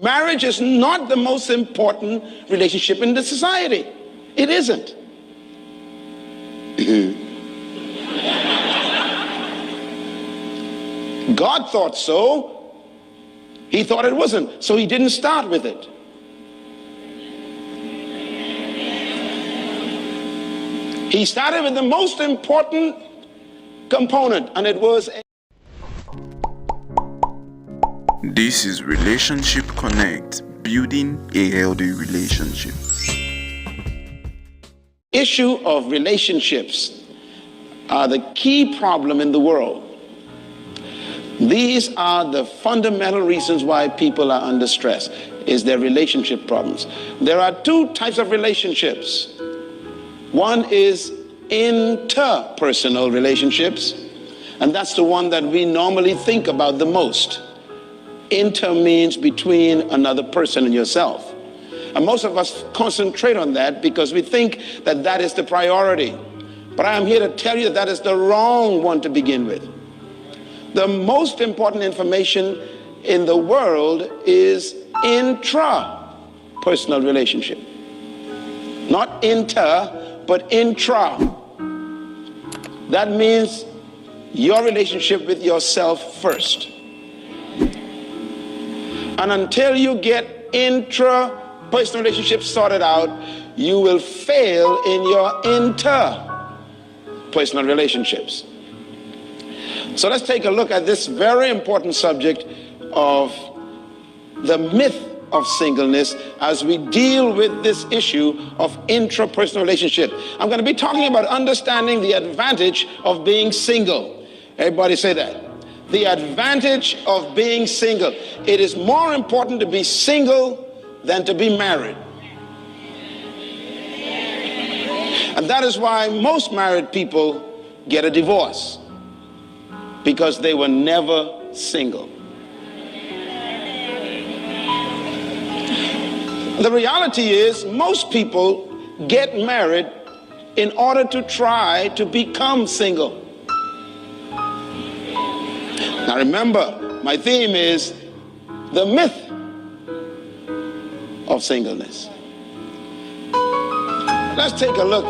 Marriage is not the most important relationship in the society. It isn't. God thought so. He thought it wasn't, so he didn't start with it. He started with the most important component, and it was This is Relationship Connect, building a healthy relationship. Issue of relationships are the key problem in the world. These are the fundamental reasons why people are under stress, is their relationship problems. There are two types of relationships. One is interpersonal relationships, and that's the one that we normally think about the most. Inter means between another person and yourself. And most of us concentrate on that because we think that that is the priority. But I am here to tell you that that is the wrong one to begin with. The most important information in the world is intra-personal relationship. Not inter, but intra. That means your relationship with yourself first. And until you get intra-personal relationships sorted out, you will fail in your interpersonal relationships. So let's take a look at this very important subject of the myth of singleness as we deal with this issue of intrapersonal relationship. I'm going to be talking about understanding the advantage of being single. Everybody say that. The advantage of being single. It is more important to be single than to be married. And that is why most married people get a divorce, because they were never single. The reality is most people get married in order to try to become single. Now remember, my theme is the myth of singleness. Let's take a look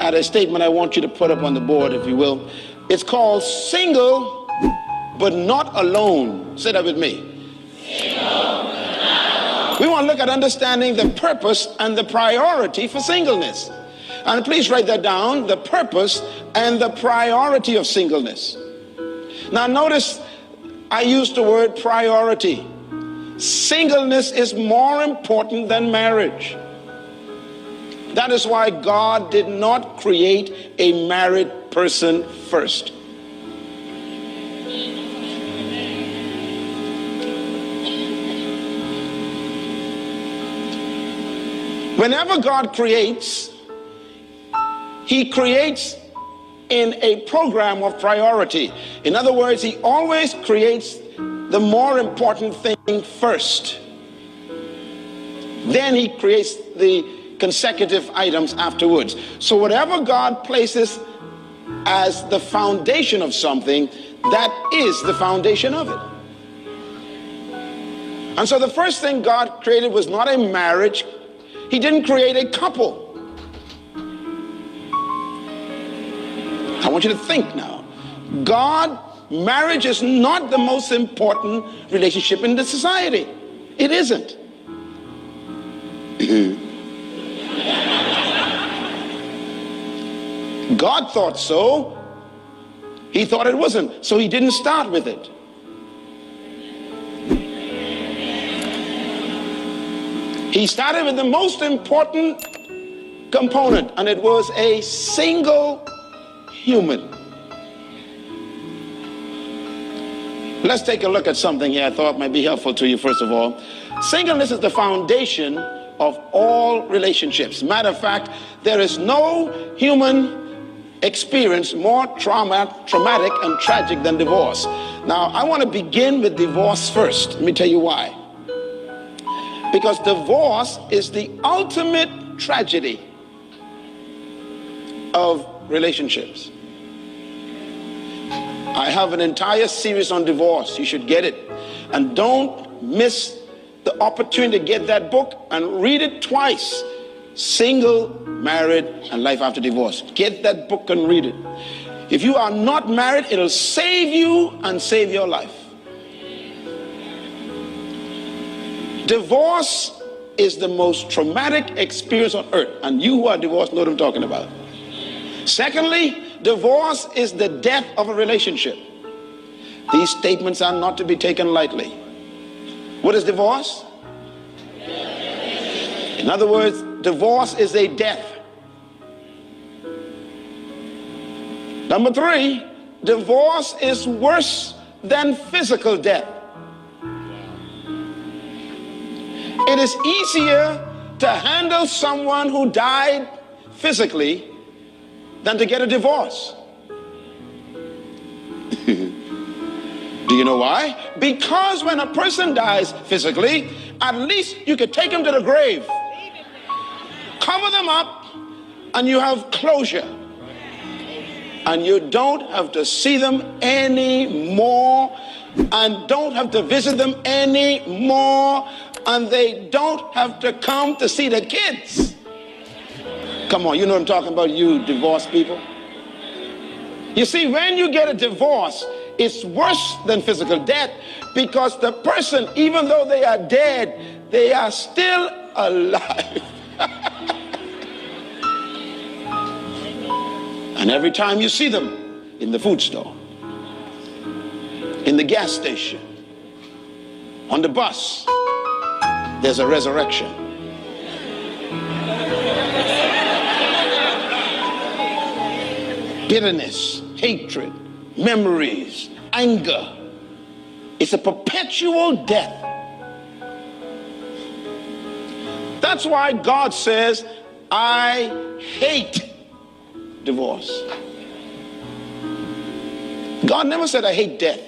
at a statement I want you to put up on the board, if you will. It's called Single But Not Alone. Say that with me. We want to look at understanding the purpose and the priority for singleness. And please write that down, the purpose and the priority of singleness. Now notice I used the word priority. Singleness is more important than marriage. That is why God did not create a married person first. Whenever God creates, he creates in a program of priority. In other words, he always creates the more important thing first. Then he creates the consecutive items afterwards. So whatever God places as the foundation of something, that is the foundation of it. And so the first thing God created was not a marriage. He didn't create a couple. I want you to think now. Marriage is not the most important relationship in the society. It isn't. God thought so. He thought it wasn't, so he didn't start with it. He started with the most important component, and it was a single human. Let's take a look at something here I thought might be helpful to you. First of all, singleness is the foundation of all relationships. Matter of fact, there is no human experience more traumatic and tragic than divorce. Now, I want to begin with divorce first. Let me tell you why. Because divorce is the ultimate tragedy of relationships. I have an entire series on divorce. You should get it. And don't miss the opportunity to get that book and read it twice. Single, married, and life after divorce. Get that book and read it. If you are not married, it'll save you and save your life. Divorce is the most traumatic experience on earth, and you who are divorced know what I'm talking about. Secondly, divorce is the death of a relationship. These statements are not to be taken lightly. What is divorce? In other words, divorce is a death. Number three, divorce is worse than physical death. It is easier to handle someone who died physically than to get a divorce. Do you know why? Because when a person dies physically, at least you could take them to the grave, cover them up, and you have closure. And you don't have to see them anymore, and don't have to visit them anymore, and they don't have to come to see the kids. Come on, you know what I'm talking about, you divorced people. You see, when you get a divorce, it's worse than physical death, because the person, even though they are dead, they are still alive. And every time you see them in the food store, in the gas station, on the bus, there's a resurrection. Bitterness, hatred, memories, anger. It's a perpetual death. That's why God says, I hate divorce. God never said, I hate death.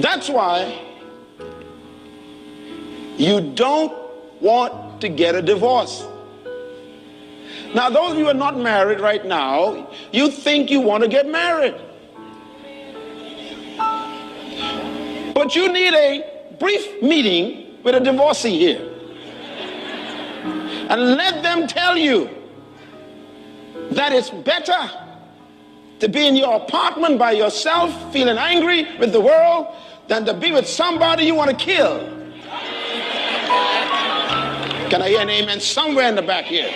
That's why you don't want to get a divorce. Now, those of you who are not married right now, you think you want to get married. But you need a brief meeting with a divorcee here. And let them tell you that it's better to be in your apartment by yourself, feeling angry with the world, than to be with somebody you want to kill. Can I hear an amen somewhere in the back here?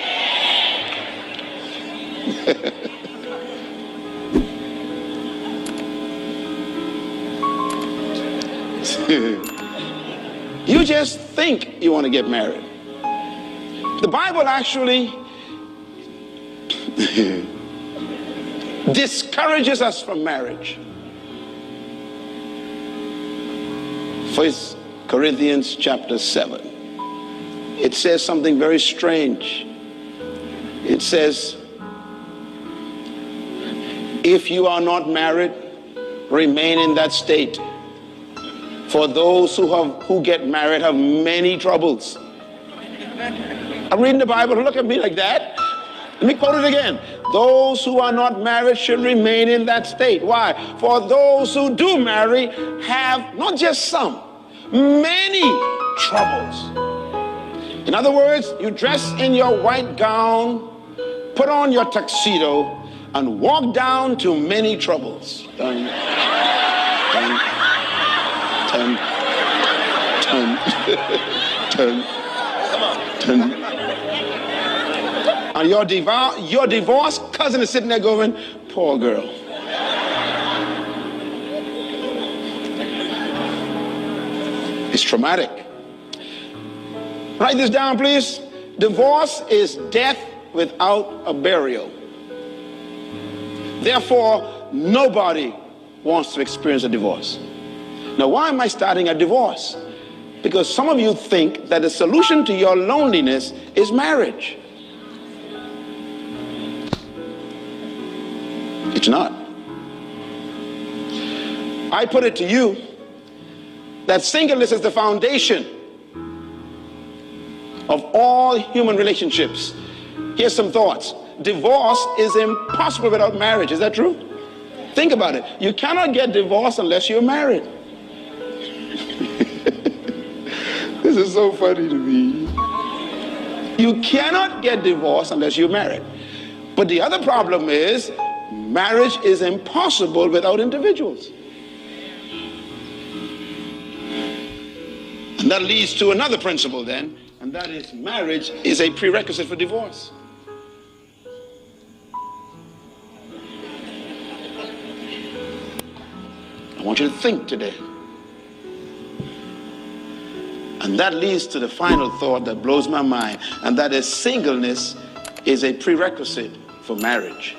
You just think you want to get married. The Bible actually discourages us from marriage. 1 Corinthians chapter 7. It says something very strange. It says, if you are not married, remain in that state. For those who get married have many troubles. I'm reading the Bible, don't look at me like that. Let me quote it again. Those who are not married should remain in that state. Why? For those who do marry have not just some, many troubles. In other words, you dress in your white gown, put on your tuxedo, and walk down to many troubles. Dun, dun, dun, dun, dun, dun. And your divorced cousin is sitting there going, poor girl. It's traumatic. Write this down, please. Divorce is death without a burial. Therefore, nobody wants to experience a divorce. Now, why am I starting a divorce? Because some of you think that the solution to your loneliness is marriage. It's not. I put it to you that singleness is the foundation of all human relationships. Here's some thoughts. Divorce is impossible without marriage. Is that true? Think about it. You cannot get divorced unless you're married. This is so funny to me. You cannot get divorced unless you're married. But the other problem is marriage is impossible without individuals. And that leads to another principle then, and that is marriage is a prerequisite for divorce. I want you to think today. And that leads to the final thought that blows my mind, and that is singleness is a prerequisite for marriage.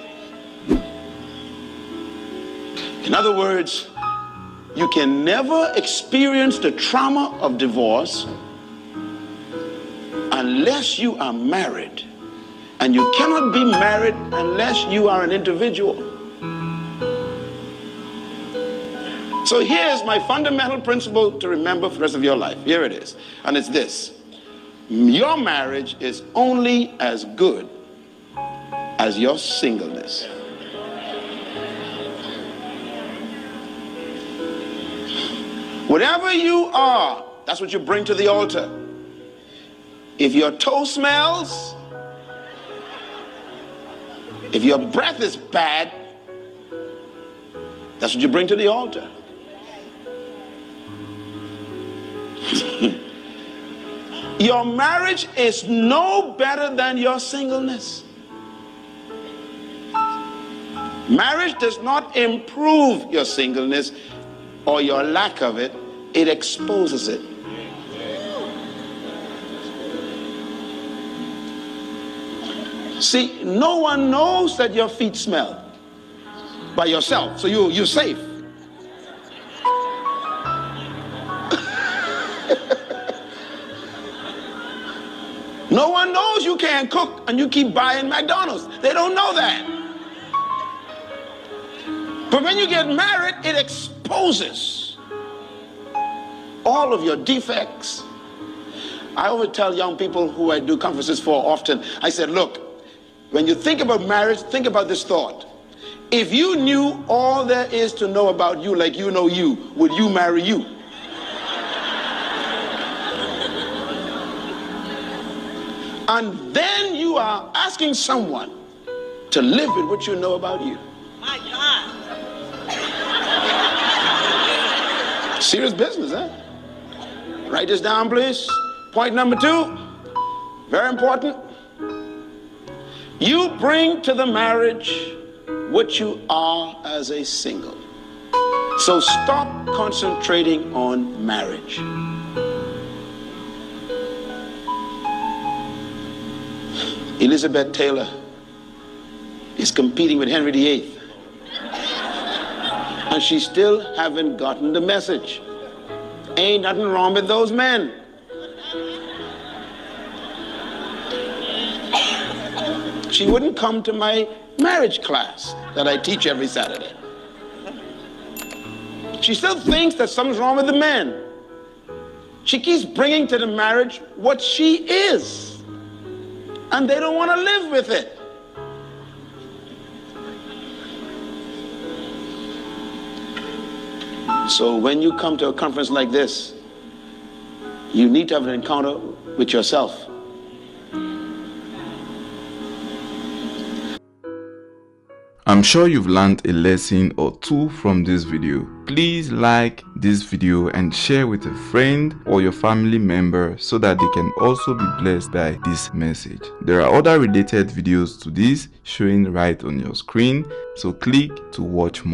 In other words, you can never experience the trauma of divorce unless you are married. And you cannot be married unless you are an individual. So here's my fundamental principle to remember for the rest of your life. Here it is. And it's this. Your marriage is only as good as your singleness. Whatever you are, that's what you bring to the altar. If your toe smells, if your breath is bad, that's what you bring to the altar. Your marriage is no better than your singleness. Marriage does not improve your singleness or your lack of it, it exposes it. See, no one knows that your feet smell by yourself, so you're safe. No one knows you can't cook and you keep buying McDonald's. They don't know that. But when you get married, it exposes all of your defects. I always tell young people who I do conferences for often, I said, look, when you think about marriage, think about this thought. If you knew all there is to know about you like you know you, would you marry you? And then you are asking someone to live with what you know about you. My God. Serious business, huh? Write this down, please. Point number 2, very important. You bring to the marriage what you are as a single. So stop concentrating on marriage. Elizabeth Taylor is competing with Henry VIII. And she still haven't gotten the message. Ain't nothing wrong with those men. She wouldn't come to my marriage class that I teach every Saturday. She still thinks that something's wrong with the men. She keeps bringing to the marriage what she is. And they don't want to live with it. So when you come to a conference like this, you need to have an encounter with yourself. I'm sure you've learned a lesson or two from this video. Please like this video and share with a friend or your family member so that they can also be blessed by this message. There are other related videos to this showing right on your screen, so click to watch more.